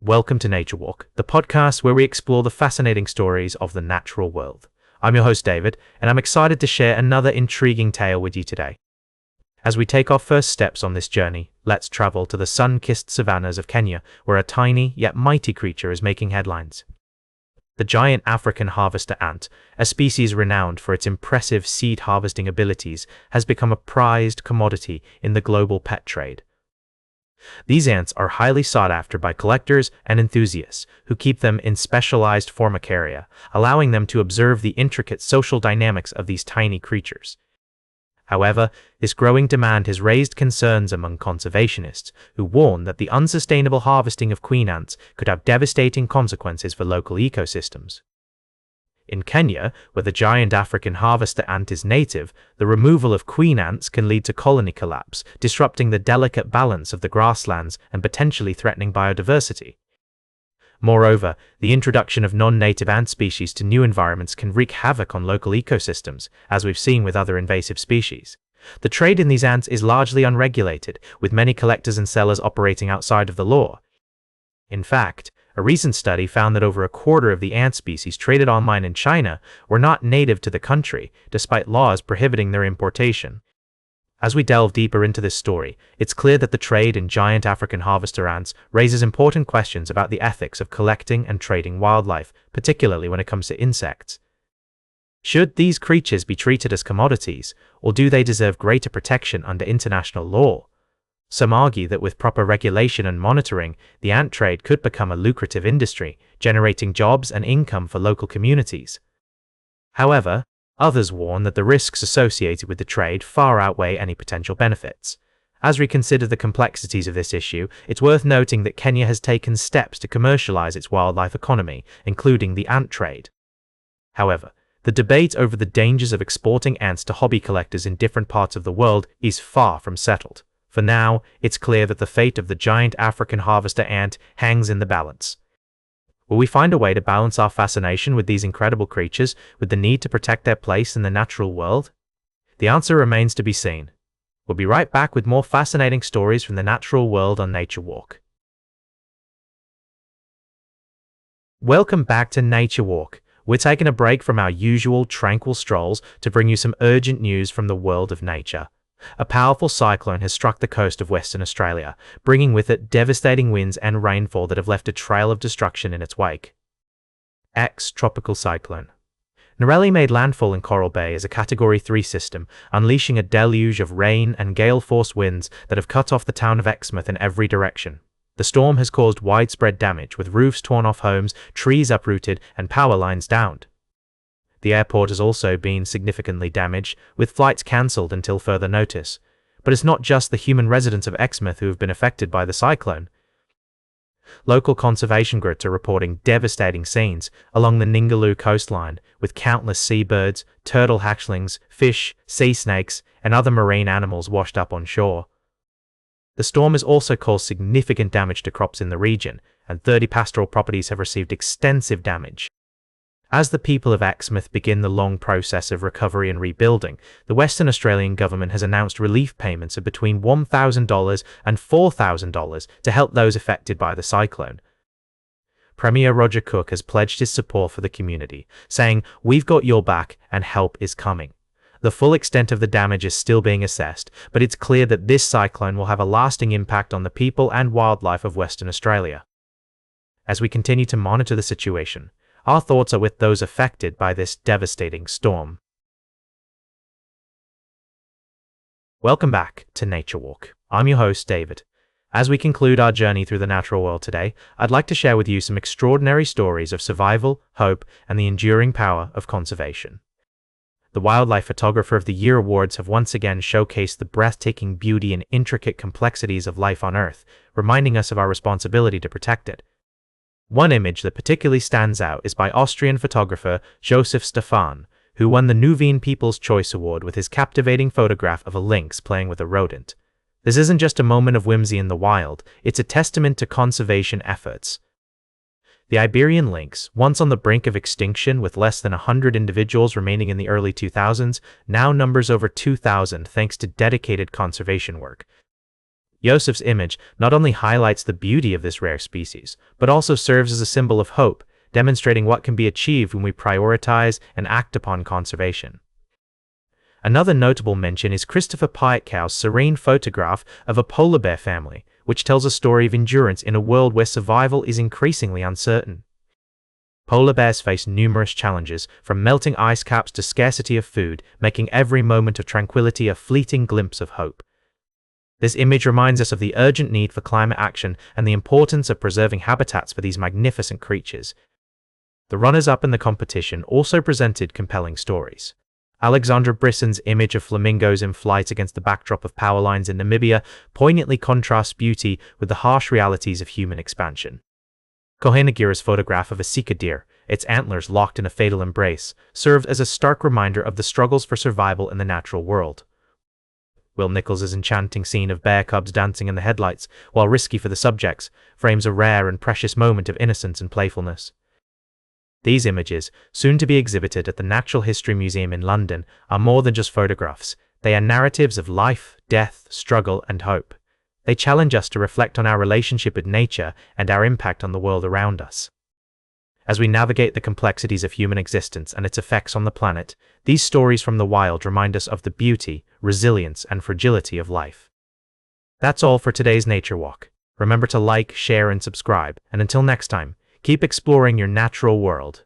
Welcome to Nature Walk, the podcast where we explore the fascinating stories of the natural world. I'm your host, David, and I'm excited to share another intriguing tale with you today. As we take our first steps on this journey, let's travel to the sun-kissed savannas of Kenya, where a tiny yet mighty creature is making headlines. The giant African harvester ant, a species renowned for its impressive seed harvesting abilities, has become a prized commodity in the global pet trade. These ants are highly sought after by collectors and enthusiasts who keep them in specialized formicaria, allowing them to observe the intricate social dynamics of these tiny creatures. However, this growing demand has raised concerns among conservationists, who warn that the unsustainable harvesting of queen ants could have devastating consequences for local ecosystems. In Kenya, where the giant African harvester ant is native, the removal of queen ants can lead to colony collapse, disrupting the delicate balance of the grasslands and potentially threatening biodiversity. Moreover, the introduction of non-native ant species to new environments can wreak havoc on local ecosystems, as we've seen with other invasive species. The trade in these ants is largely unregulated, with many collectors and sellers operating outside of the law. In fact, a recent study found that over a quarter of the ant species traded online in China were not native to the country, despite laws prohibiting their importation. As we delve deeper into this story, it's clear that the trade in giant African harvester ants raises important questions about the ethics of collecting and trading wildlife, particularly when it comes to insects. Should these creatures be treated as commodities, or do they deserve greater protection under international law? Some argue that with proper regulation and monitoring, the ant trade could become a lucrative industry, generating jobs and income for local communities. However, others warn that the risks associated with the trade far outweigh any potential benefits. As we consider the complexities of this issue, it's worth noting that Kenya has taken steps to commercialize its wildlife economy, including the ant trade. However, the debate over the dangers of exporting ants to hobby collectors in different parts of the world is far from settled. For now, it's clear that the fate of the giant African harvester ant hangs in the balance. Will we find a way to balance our fascination with these incredible creatures with the need to protect their place in the natural world? The answer remains to be seen. We'll be right back with more fascinating stories from the natural world on Nature Walk. Welcome back to Nature Walk. We're taking a break from our usual tranquil strolls to bring you some urgent news from the world of nature. A powerful cyclone has struck the coast of Western Australia, bringing with it devastating winds and rainfall that have left a trail of destruction in its wake. Tropical cyclone. Narelli made landfall in Coral Bay as a Category 3 system, unleashing a deluge of rain and gale-force winds that have cut off the town of Exmouth in every direction. The storm has caused widespread damage, with roofs torn off homes, trees uprooted, and power lines downed. The airport has also been significantly damaged, with flights cancelled until further notice. But it's not just the human residents of Exmouth who have been affected by the cyclone. Local conservation groups are reporting devastating scenes along the Ningaloo coastline, with countless seabirds, turtle hatchlings, fish, sea snakes, and other marine animals washed up on shore. The storm has also caused significant damage to crops in the region, and 30 pastoral properties have received extensive damage. As the people of Exmouth begin the long process of recovery and rebuilding, the Western Australian government has announced relief payments of between $1,000 and $4,000 to help those affected by the cyclone. Premier Roger Cook has pledged his support for the community, saying, "We've got your back and help is coming." The full extent of the damage is still being assessed, but it's clear that this cyclone will have a lasting impact on the people and wildlife of Western Australia. As we continue to monitor the situation, our thoughts are with those affected by this devastating storm. Welcome back to Nature Walk. I'm your host, David. As we conclude our journey through the natural world today, I'd like to share with you some extraordinary stories of survival, hope, and the enduring power of conservation. The Wildlife Photographer of the Year awards have once again showcased the breathtaking beauty and intricate complexities of life on Earth, reminding us of our responsibility to protect it. One image that particularly stands out is by Austrian photographer Josef Stefan, who won the Nuvian People's Choice Award with his captivating photograph of a lynx playing with a rodent. This isn't just a moment of whimsy in the wild, it's a testament to conservation efforts. The Iberian lynx, once on the brink of extinction with less than 100 individuals remaining in the early 2000s, now numbers over 2,000 thanks to dedicated conservation work. Yosef's image not only highlights the beauty of this rare species, but also serves as a symbol of hope, demonstrating what can be achieved when we prioritize and act upon conservation. Another notable mention is Christopher Piatkow's serene photograph of a polar bear family, which tells a story of endurance in a world where survival is increasingly uncertain. Polar bears face numerous challenges, from melting ice caps to scarcity of food, making every moment of tranquility a fleeting glimpse of hope. This image reminds us of the urgent need for climate action and the importance of preserving habitats for these magnificent creatures. The runners-up in the competition also presented compelling stories. Alexandra Brisson's image of flamingos in flight against the backdrop of power lines in Namibia poignantly contrasts beauty with the harsh realities of human expansion. Kohenagira's photograph of a sika deer, its antlers locked in a fatal embrace, served as a stark reminder of the struggles for survival in the natural world. Will Nichols's enchanting scene of bear cubs dancing in the headlights, while risky for the subjects, frames a rare and precious moment of innocence and playfulness. These images, soon to be exhibited at the Natural History Museum in London, are more than just photographs. They are narratives of life, death, struggle, and hope. They challenge us to reflect on our relationship with nature and our impact on the world around us. As we navigate the complexities of human existence and its effects on the planet, these stories from the wild remind us of the beauty, resilience, and fragility of life. That's all for today's Nature Walk. Remember to like, share, and subscribe, and until next time, keep exploring your natural world.